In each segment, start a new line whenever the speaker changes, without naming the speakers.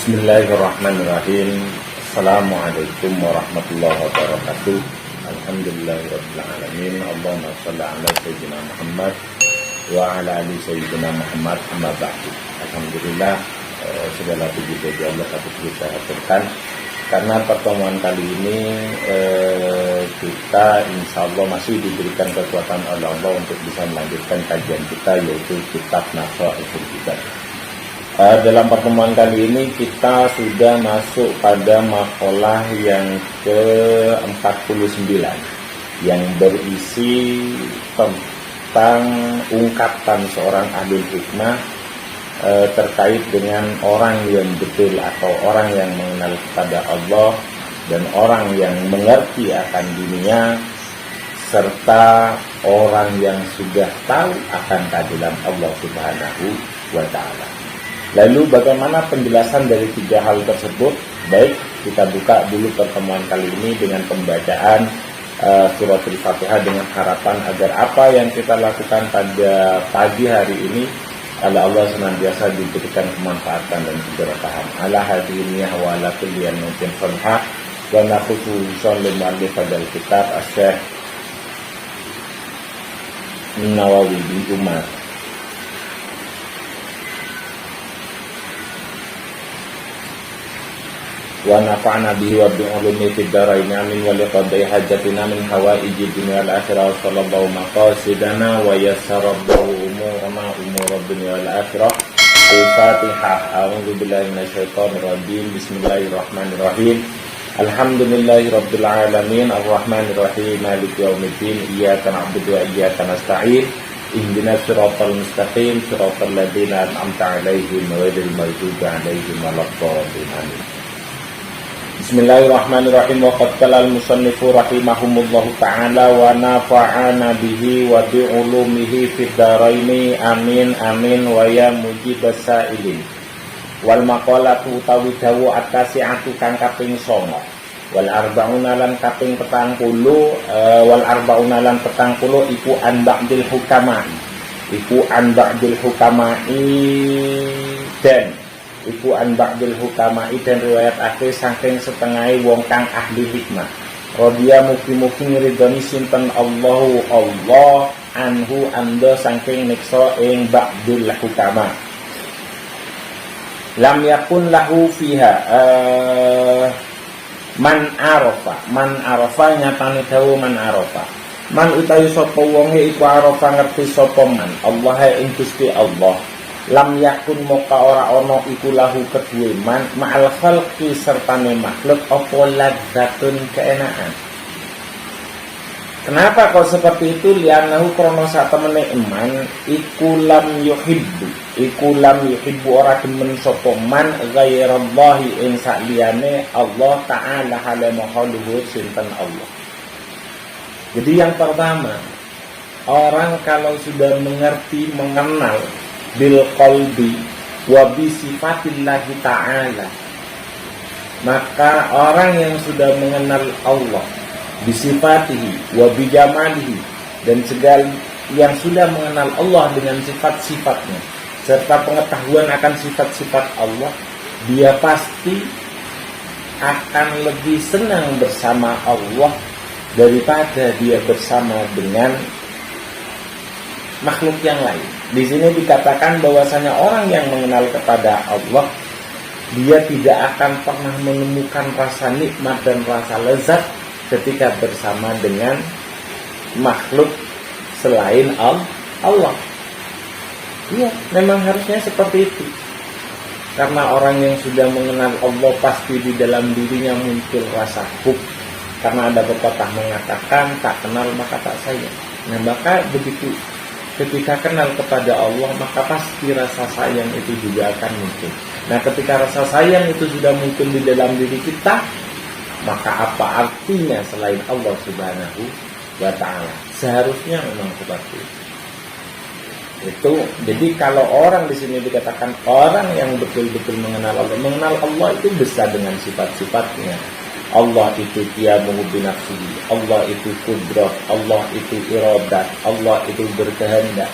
Bismillahirrahmanirrahim. Assalamualaikum warahmatullahi wabarakatuh. Alhamdulillahirabbil alamin. Allahumma shalli ala sayyidina Muhammad wa ala ali sayyidina Muhammad, amma ba'du. Alhamdulillah, segala puji bagi Allah patut kita haturkan. Karena pertemuan kali ini kita insya Allah masih diberikan kekuatan oleh Allah untuk bisa melanjutkan kajian kita, yaitu kitab Nafaihul Hikam. Dalam pertemuan kali ini kita sudah masuk pada maqalah yang ke-49 yang berisi tentang ungkapan seorang ahli hikmah terkait dengan orang yang betul atau orang yang mengenal kepada Allah dan orang yang mengerti akan dunia, serta orang yang sudah tahu akan keadilan Allah Subhanahu wa Ta'ala. Lalu bagaimana penjelasan dari tiga hal tersebut? Baik, kita buka dulu pertemuan kali ini dengan pembacaan surat Al-Fatihah dengan harapan agar apa yang kita lakukan pada pagi hari ini oleh Allah senantiasa diberikan kemanfaatan dan keberkahan. Ala hadiniyah wa ala kulliyan mungkin fanha wa nakhususan limalli fadal kitab Asy-Syaikh Nawawi bin Umar. Wa nafa'na bihi wa bi'ulumi fid dharain amin wa liqadai hajatina min hawaiji dunya wal akhirah wa sallallahu maqasidana wa yassarallahu umurana umur dunya wal akhirah. Al-Fatihah. A'udzu billahi minasyaitonir rajim. Bismillahirrahmanirrahim. Alhamdulillahi rabbil alamin arrahmanir rahim maliki yaumiddin iyyaka na'budu wa iyyaka nasta'in ihdinas siratal mustaqim siratal ladzina an'amta 'alaihim ghairil maghdubi 'alaihim waladdallin. Bismillahirrahmanirrahim. Wa qala al-musannifu rahimahumullahu ta'ala wa nafa'ana bihi wa bi'ulumihi fid dharaini amin amin wa ya mujibas sa'ilin. Wal maqalatu utawi dawu at-tasi'atu kang kaping 9 wal arba'una lan kaping 40 wal arba'una lan 40 iku an ba'dil hukama dan iku an ba'dil hukama'i dan riwayat akhir saking setengah wong kang ahli hikmah. Radhiya mugi-mugi ngridoni sinten Allah anhu anda saking niksa ing ba'dul hukama. Lam yakun lahu fiha man arafa nyatane dawu man arafa. Man utawi sapa wonge iku arafa ngerti sapa man Allah ing Gusti Allah. Lam yakun moka ora ono iku lahu kedue man ma'al khalqi sertane makhluk apa ladzatun keenaan. Kenapa kok seperti itu? Li'annahu krana satemene iman iku lam yuhibbu ora demen sapa man ghairallahi ing saliyane Allah taala halamuhu luhur sinten Allah. Jadi yang pertama, orang kalau sudah mengenal bil qalbi wa bi sifatillahi ta'ala, maka orang yang sudah mengenal Allah bi sifatihi wa bi jamalihi, dan segala yang sudah mengenal Allah dengan sifat-sifatnya serta pengetahuan akan sifat-sifat Allah, dia pasti akan lebih senang bersama Allah daripada dia bersama dengan makhluk yang lain. Di sini dikatakan bahwasanya orang yang mengenal kepada Allah, dia tidak akan pernah menemukan rasa nikmat dan rasa lezat ketika bersama dengan makhluk selain Allah. Iya, memang harusnya seperti itu. Karena orang yang sudah mengenal Allah pasti di dalam dirinya muncul rasa hub. Karena ada pepatah mengatakan tak kenal maka tak sayang. Nah, maka begitu ketika kenal kepada Allah, maka pasti rasa sayang itu juga akan muncul. Nah, ketika rasa sayang itu sudah muncul di dalam diri kita, maka apa artinya selain Allah Subhanahu wa Ta'ala? Seharusnya memang seperti itu. Jadi kalau orang di sini dikatakan orang yang betul-betul mengenal Allah itu besar dengan sifat-sifatnya. Allah itu qiyamuhu binafsihi, Allah itu qudrah, Allah itu iradat, Allah itu berkehendak.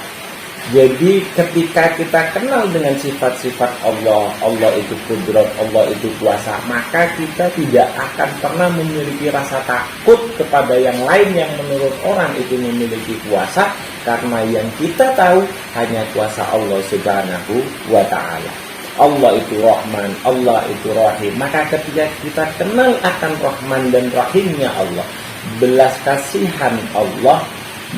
Jadi ketika kita kenal dengan sifat-sifat Allah, Allah itu kudrat, Allah itu kuasa, maka kita tidak akan pernah memiliki rasa takut kepada yang lain yang menurut orang itu memiliki kuasa, karena yang kita tahu hanya kuasa Allah Subhanahu wa ta'ala. Allah itu Rahman, Allah itu Rahim. Maka ketika kita kenal akan Rahman dan Rahimnya Allah, belas kasihan Allah,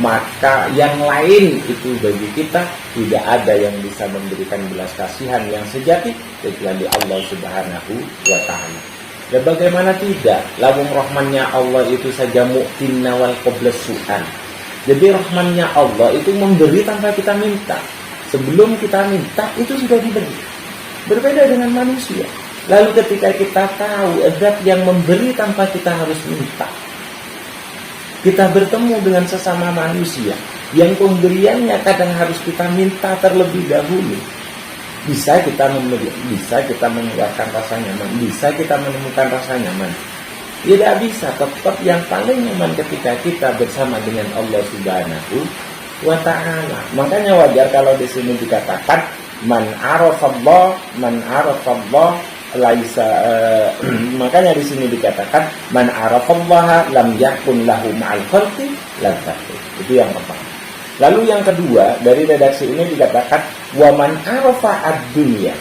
maka yang lain itu bagi kita tidak ada yang bisa memberikan belas kasihan yang sejati kecuali Allah Subhanahu wa ta'ala. Dan bagaimana tidak, lawung rahmannya Allah itu saja mu'tinna wal qablas su'an. Jadi rahmannya Allah itu memberi tanpa kita minta. Sebelum kita minta itu sudah diberi. Berbeda dengan manusia. Lalu ketika kita tahu zat yang memberi tanpa kita harus minta, kita bertemu dengan sesama manusia yang pemberiannya kadang harus kita minta terlebih dahulu. Bisa kita memberi, bisa kita mengeluarkan rasa nyaman, bisa kita menemukan rasa nyaman. Tidak bisa, tetap yang paling nyaman ketika kita bersama dengan Allah Subhanahu wa ta'ala. Makanya wajar kalau di sini dikatakan man arafallah laisa, makanya di sini dikatakan man arafallaha lam yakun lahu ma'al khalqi ladzatun. Itu yang pertama. Lalu yang kedua, dari redaksi ini dikatakan wa man arafa ad-dunya,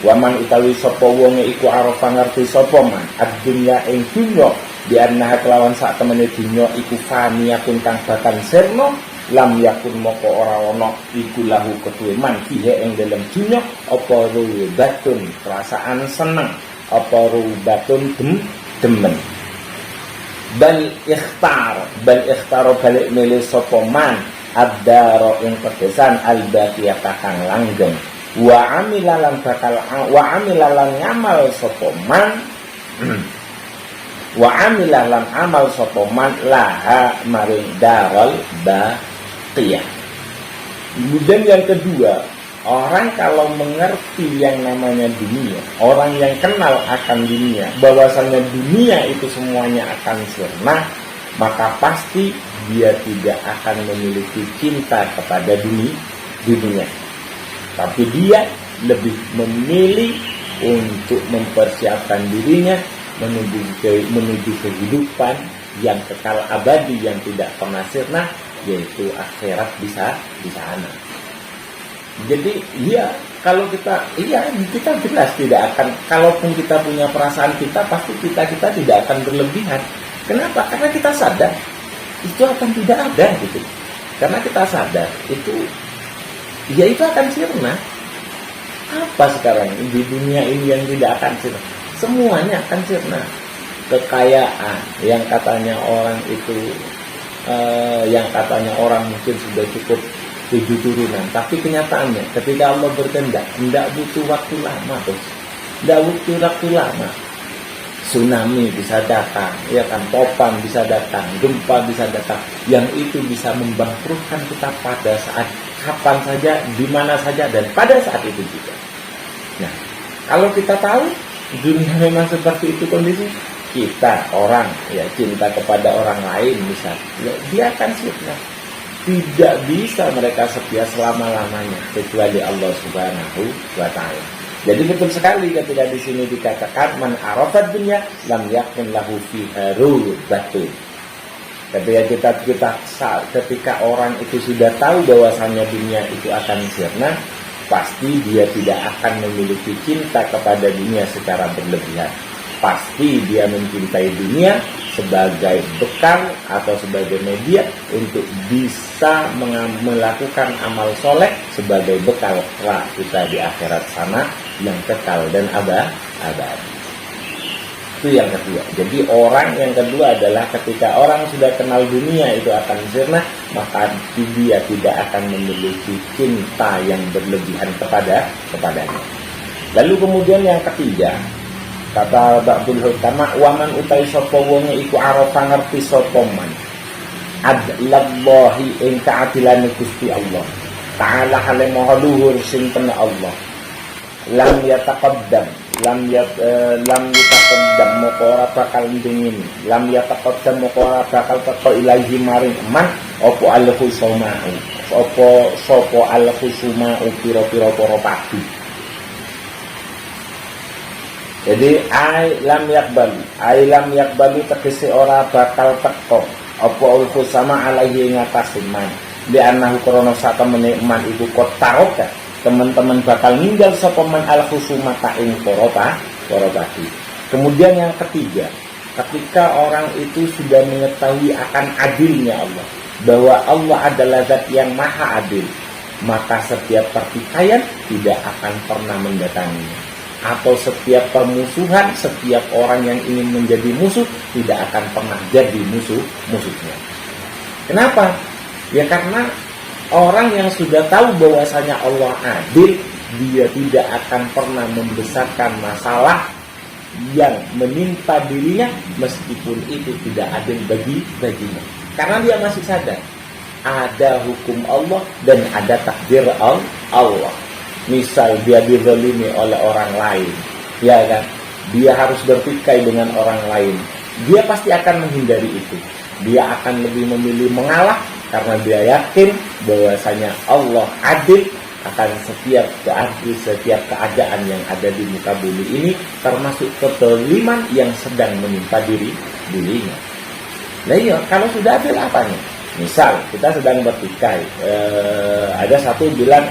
wa man utawi sapa wonge iku arafa ngerti sapa man ad-dunya ing dunya bi annaha kelawan sak temene dunya iku faniyatun kang bakal sirna, lam yakun moko ora ana iku lahu ketuwe man fihe ing dalem dunya apa rubatun perasaan seneng, apa rubatun demen. Bal ikhtar balik milih sapa man ad-daro ing pedesan al-baqiyah kang langgeng, wa amilalan ngamal sapa man wa amilalan amal sapa man laha maring darul baqiyah. Kemudian yang kedua, orang kalau mengerti yang namanya dunia, orang yang kenal akan dunia, bahwasanya dunia itu semuanya akan sirna, maka pasti dia tidak akan memiliki cinta kepada dunia. Tapi dia lebih memilih untuk mempersiapkan dirinya menuju kehidupan yang kekal abadi, yang tidak pernah sirna, yaitu akhirat di sana. Jadi kalau kita jelas tidak akan, kalaupun kita punya perasaan kita, pasti kita tidak akan berlebihan. Kenapa? Karena kita sadar itu akan tidak ada gitu. Karena kita sadar itu akan sirna. Apa sekarang di dunia ini yang tidak akan sirna? Semuanya akan sirna. Kekayaan yang katanya orang itu yang katanya orang mungkin sudah cukup 7 turunan, tapi kenyataannya ketika Allah berkehendak tidak butuh waktu lama, bos. Tidak butuh waktu lama. Tsunami bisa datang, ya kan, topan bisa datang, gempa bisa datang, yang itu bisa membangkrutkan kita pada saat kapan saja, di mana saja, dan pada saat itu juga. Nah, kalau kita tahu dunia memang seperti itu kondisi, kita orang ya cinta kepada orang lain misal, ya, dia akan sirna. Tidak bisa mereka setia selama-lamanya kecuali Allah Subhanahu wa ta'ala. Jadi betul sekali ketika di sini dikatakan man arafat dunya lam yakun lahu fiha rubatun. Ketika orang itu sudah tahu bahwasanya dunia itu akan sirna, pasti dia tidak akan memiliki cinta kepada dunia secara berlebihan. Pasti dia mencintai dunia sebagai bekal atau sebagai media untuk bisa melakukan amal soleh sebagai bekal kelak kita di akhirat sana yang kekal dan abadi. Itu yang kedua. Jadi orang yang kedua adalah ketika orang sudah kenal dunia itu akan sirna, maka dia tidak akan memiliki cinta yang berlebihan kepadanya. Lalu kemudian yang ketiga, kata Ba'dul Hukama, waman utai sapa wonge iku arafa ngerti sapa man adlallahi ing keadilan Gusti Allah ta'ala hale maha luhur sing pena Allah, lam yataqaddam moko ora bakal ndingin, lam yataqaddam moko ora bakal teko ilahi maring man opo alhu somau apa sapa al khusuma pira-pira para pati. Jadi lam yakbalu tegese ora bakal teko apa ul khusama alaihi ngatas iman li annahu krana satemene iman iku kotaroka teman-teman bakal ninggal sapa man al khusuma ta ing para pati. Kemudian yang ketiga, ketika orang itu sudah mengetahui akan adilnya Allah, bahwa Allah adalah zat yang maha adil, maka setiap pertikaian tidak akan pernah mendatanginya. Atau setiap permusuhan, setiap orang yang ingin menjadi musuh tidak akan pernah jadi musuhnya. Kenapa? Ya karena orang yang sudah tahu bahwasanya Allah adil, dia tidak akan pernah membesarkan masalah yang menimpa dirinya meskipun itu tidak adil baginya. Karena dia masih sadar ada hukum Allah dan ada takdir Allah. Misal dia dizalimi oleh orang lain, ya kan? Dia harus bertikai dengan orang lain. Dia pasti akan menghindari itu. Dia akan lebih memilih mengalah karena dia yakin bahwasanya Allah adil akan setiap keadaan yang ada di muka bumi ini, termasuk kezaliman yang sedang menimpa dirinya. Nah iya, kalau sudah adil apa nih? Misal kita sedang bertikai, ada satu bilang,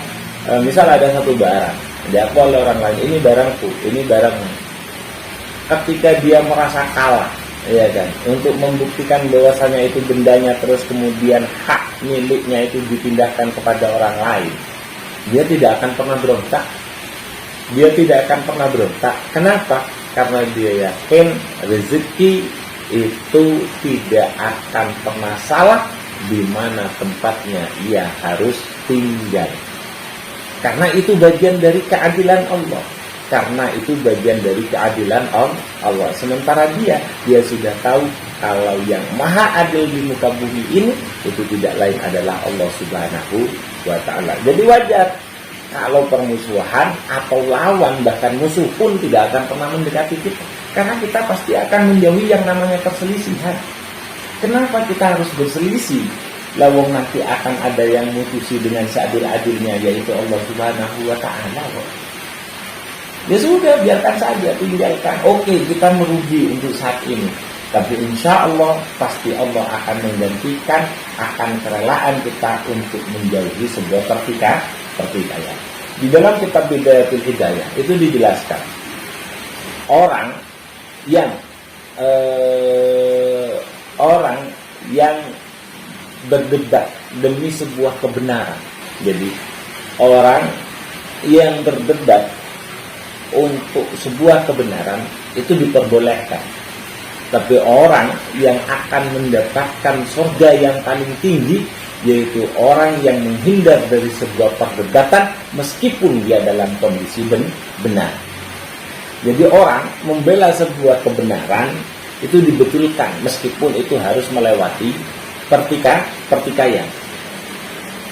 misal ada satu barang diakui oleh orang lain, ini barangku, ini barangmu. Ketika dia merasa kalah, ya kan, untuk membuktikan bahwasanya itu bendanya, terus kemudian hak miliknya itu dipindahkan kepada orang lain, dia tidak akan pernah berontak. Kenapa? Karena dia yakin rezeki itu tidak akan pernah salah di mana tempatnya ia harus tinggal. Karena itu bagian dari keadilan Allah. Sementara dia sudah tahu kalau yang maha adil di muka bumi ini itu tidak lain adalah Allah Subhanahu wa ta'ala. Jadi wajar kalau permusuhan atau lawan, bahkan musuh pun tidak akan pernah mendekati kita, karena kita pasti akan menjauhi yang namanya perselisihan. Kenapa kita harus berselisih? Lawang nanti akan ada yang mutusi dengan seadil-adilnya, yaitu Allah Subhanahu wa ta'ala. Ya sudah, biarkan saja, tinggalkan. Oke, kita merugi untuk saat ini, tapi insya Allah pasti Allah akan menggantikan akan kerelaan kita untuk menjauhi sebuah pertikaian. Di dalam kitab Bidayatul Hidayah itu dijelaskan orang yang berdebat demi sebuah kebenaran. Jadi orang yang berdebat untuk sebuah kebenaran itu diperbolehkan. Tapi orang yang akan mendapatkan surga yang paling tinggi, yaitu orang yang menghindar dari sebuah perdebatan meskipun dia dalam kondisi benar. Jadi orang membela sebuah kebenaran itu dibetulkan meskipun itu harus melewati pertikaian.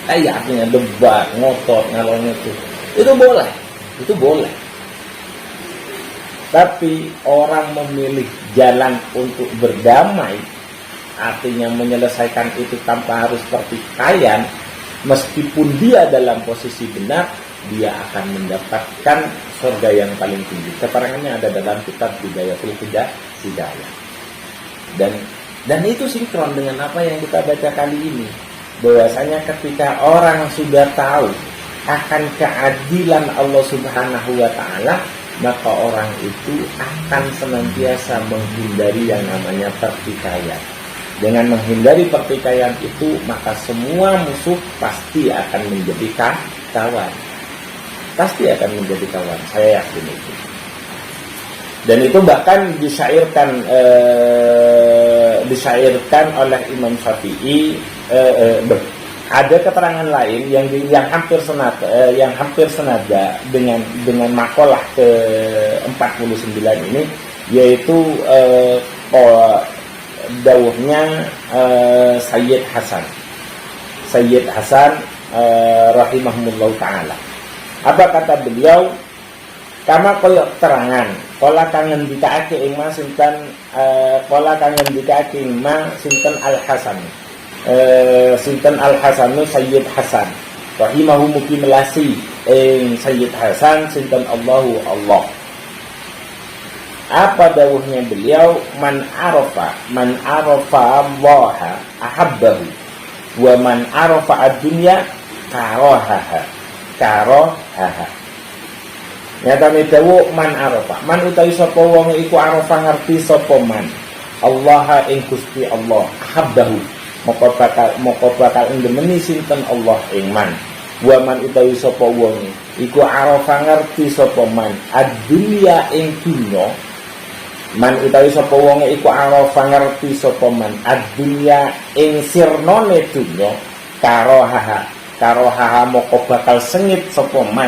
Artinya debat, ngotot, ngalor itu boleh. Tapi orang memilih jalan untuk berdamai, artinya menyelesaikan itu tanpa harus pertikaian, meskipun dia dalam posisi benar, dia akan mendapatkan surga yang paling tinggi. Keterangannya ada dalam kitab Bidayatul Hidayah. Dan itu sinkron dengan apa yang kita baca kali ini, bahwasanya ketika orang sudah tahu akan keadilan Allah Subhanahu wa ta'ala, maka orang itu akan senantiasa menghindari yang namanya pertikaian. Dengan menghindari pertikaian itu, maka semua musuh pasti akan menjadi kawan. Saya yakin itu. Dan itu bahkan disyairkan oleh Imam Syafi'i. Ada keterangan lain yang hampir senada dengan makalah ke-49 ini, yaitu dawuhnya Sayyid Hasan rahimahumullah ta'ala. Apa kata beliau? Kama koyok terangan kola kangen dikaake ingma sinten Al-Hasan. sinten Al Hasanu Sayyid Hasan rahimahu mugi melasi Sayyid Hasan sinten Allahu Allah. Apa dawuhnya beliau? Man arafa Allah ahabbahu wa man arafa ad-dunya karahaha. Nyatane dawuh man arafa, man utawi sapa wong iku arafa ngerti sapa man Allah ing Gusti Allah ahabbahu moko bakal ngemeni sinten Allah ing man. Wa man utawi sapa wong iku arafa ngerti sapa man ad-dunya ing dunya. Man utawi sapa wong iku arafa ngerti sapa man ad-dunya ing sirnone dunya karahaha moko bakal sengit sapa man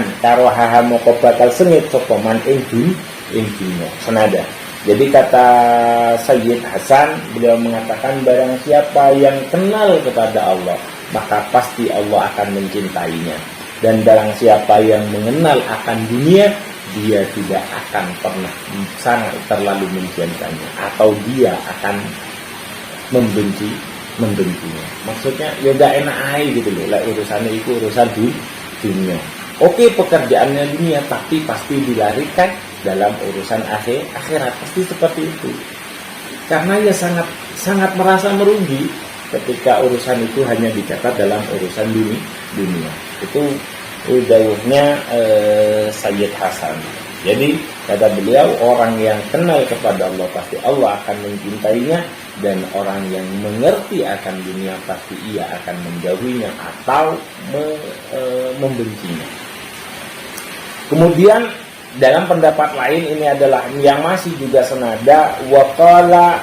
moko bakal sengit sapa man ing dunya senada. Jadi kata Sayyid Hasan, beliau mengatakan barang siapa yang kenal kepada Allah maka pasti Allah akan mencintainya, dan barang siapa yang mengenal akan dunia dia tidak akan pernah sangat terlalu mencintainya, atau dia akan membencinya. Maksudnya ya udah enak aja gitu loh, lah urusannya itu urusan dunia. Oke, pekerjaannya dunia, tapi pasti dilarikan dalam urusan akhirat, pasti seperti itu. Karena ya sangat merasa merugi ketika urusan itu hanya dicatat dalam urusan dunia. Itu dawuhnya Sayyid Hasan. Jadi kata beliau, orang yang kenal kepada Allah pasti Allah akan mencintainya, dan orang yang mengerti akan dunia pasti ia akan menjauhinya atau membencinya. Kemudian dalam pendapat lain, ini adalah yang masih juga senada, waqala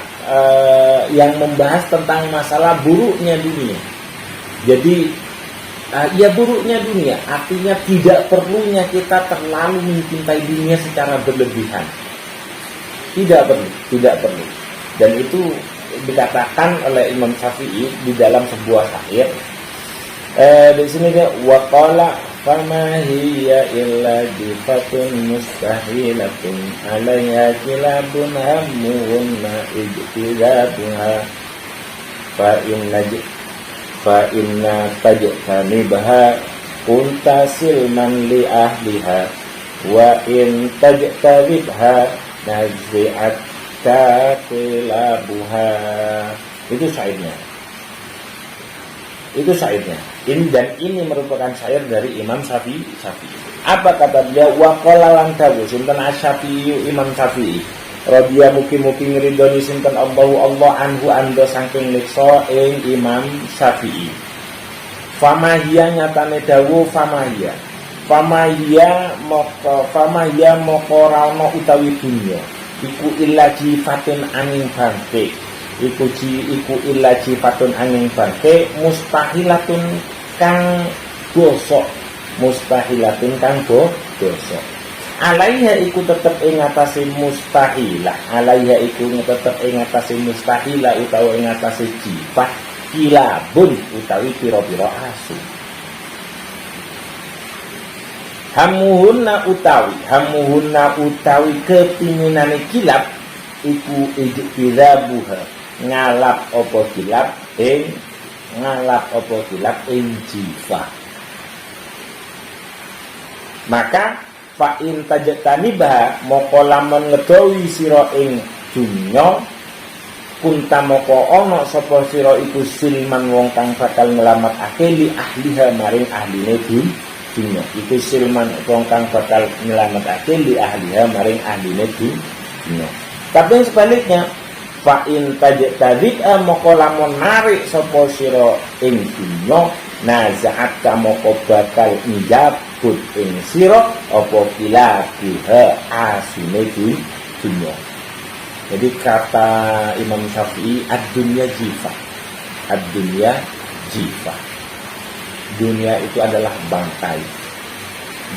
yang membahas tentang masalah buruknya dunia. Jadi ya buruknya dunia artinya tidak perlunya kita terlalu mencintai dunia secara berlebihan. Tidak perlu. Dan itu dikatakan oleh Imam Syafi'i di dalam sebuah syair. Di sini dia waqala fama hiya illa jifatun mustahilatun alaiha kilabun hammun ijtidabuha fa inna tajtanibha kunta silman li ahliha wa in tajtabibha nazi'at kaqilabuha. Itu syairnya. Ini merupakan syair dari Imam Syafi'i. Apa kata dia? Wa qala lan dawu sinten Asy-Syafi'i, Imam Syafi'i radhiya mugi-mugi ngridoni sinten Allah anhu ando saking liksa ing Imam Syafi'i. Famahia nyatane dawu famahia moko rano utawi dunya iku illa jifatun angin bangke, iku illa jifatun angin bangke mustahilatun kang gosok, alaiha iku tetep ing atase mustahilah, utawa ing atase jifat kilabun utawi pira-pira asu. Hamuhunna utawi kepinginane kilab iku ijtirabuha ngalap apa kilab ing jifa. Maka fa in tajtanibha moko lamun ngedowi sira ing dunya kunta moko ana sapa sira iku silman wong kang bakal nyelametake li ahliha maring ahline dunya. Iku silman wong kang bakal nyelametake li ahliha maring ahline dunya. Tapi sebaliknya fa in tajtadib moko lamun narik sapa sira ing dunya nazaat moko bakal njabut ing sira apa kilabuha asune dunya. Jadi kata Imam Syafi'i ad-dunya jifa. Dunia itu adalah bangkai,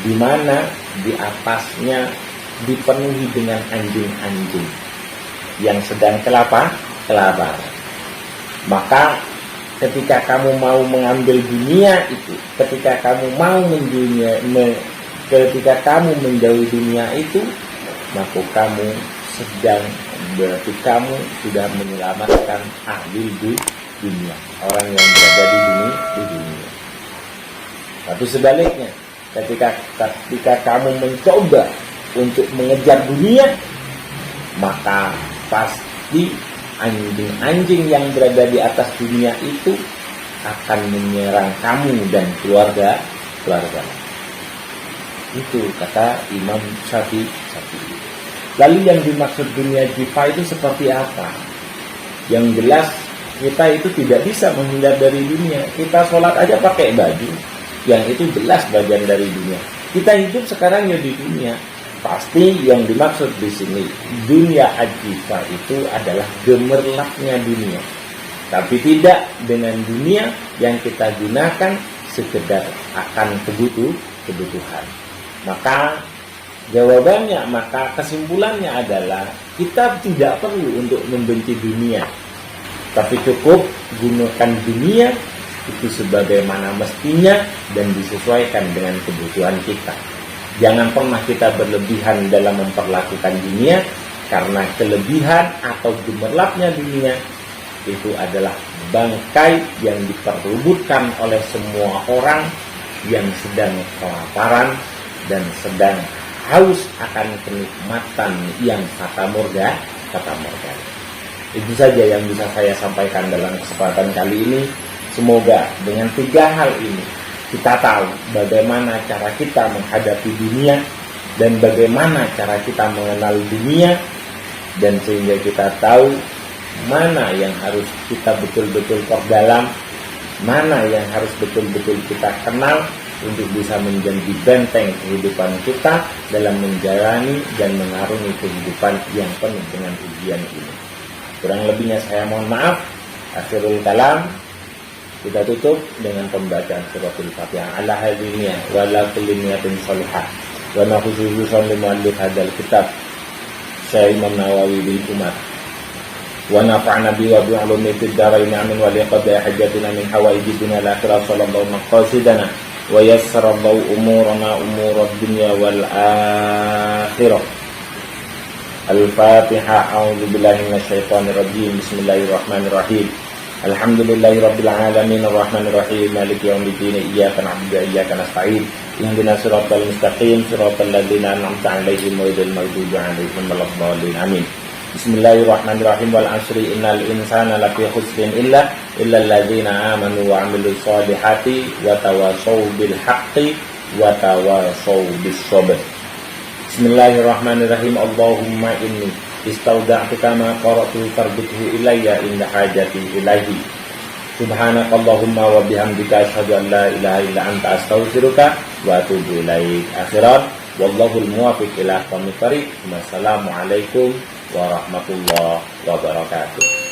di mana di atasnya dipenuhi dengan anjing-anjing yang sedang kelaparan. Maka ketika kamu mau mengambil dunia itu, ketika kamu menjauhi dunia itu, maka kamu berarti kamu sudah menyelamatkan ahli dunia, orang yang berada di dunia. Tapi sebaliknya, ketika kamu mencoba untuk mengejar dunia, maka pasti anjing-anjing yang berada di atas dunia itu akan menyerang kamu dan keluarga. Itu kata Imam Syafi'i. Lalu yang dimaksud dunia jifa itu seperti apa? Yang jelas kita itu tidak bisa menghindar dari dunia. Kita sholat aja pakai baju, yang itu jelas bagian dari dunia. Kita hidup sekarang ya di dunia. Pasti yang dimaksud di sini dunia ajifa itu adalah gemerlapnya dunia. Tapi tidak dengan dunia yang kita gunakan sekedar akan kebutuhan. Maka jawabannya, maka kesimpulannya adalah kita tidak perlu untuk membenci dunia, tapi cukup gunakan dunia itu sebagaimana mestinya dan disesuaikan dengan kebutuhan kita. Jangan pernah kita berlebihan dalam memperlakukan dunia, karena kelebihan atau gemerlapnya dunia itu adalah bangkai yang diperebutkan oleh semua orang yang sedang kelaparan dan sedang haus akan kenikmatan yang fata morgana. Itu saja yang bisa saya sampaikan dalam kesempatan kali ini. Semoga dengan 3 hal ini kita tahu bagaimana cara kita menghadapi dunia dan bagaimana cara kita mengenal dunia, dan sehingga kita tahu mana yang harus kita betul-betul perdalam, mana yang harus betul-betul kita kenal untuk bisa menjadi benteng kehidupan kita dalam menjalani dan mengarungi kehidupan yang penuh dengan ujian ini. Kurang lebihnya saya mohon maaf. Akhirul kalam, kita tutup dengan pembacaan suratul Fatihah. Ala hadiniya wa ala kulli niyatin salihah wa nakhususan limu'allif hadzal kitab Syekh Imam Nawawi bil umat wa nafa'na bi wa bi'ulumi fid dharain amin wa liqadi hajatina min hawaiji dunya al akhirah sallallahu maqasidana wa yassarallahu umurana umurad dunya wal akhirah. Al-Fatihah. A'udzu billahi minasyaitonir rajim. Bismillahirrahmanirrahim. Alhamdulillahirabbil alamin arrahmanir rahim maliki yaumiddin iyyaka na'budu wa iyyaka nasta'in ihdinas siratal mustaqim siratal ladzina an'amta 'alaihim ghairil maghdubi 'alaihim waladdallin. Amin. Bismillahirrahmanirrahim. Wal 'asri innal insana lafi khusrin illa alladzina amanu wa 'amilus solihati wa tawassaw bil haqqi wa tawassaw bis sabr. Bismillahirrahmanirrahim. Allahumma inni istauda'tuka ma qara'tu farbithu ilayya inda hajati ilaihi. Subhanakallahumma wa bihamdika asyhadu an la ilaha illa anta astaghfiruka wa atubu ilaik. Akhirat, wallahul muwaffiq ila aqwamit thoriq. Wassalamualaikum warahmatullahi wabarakatuh.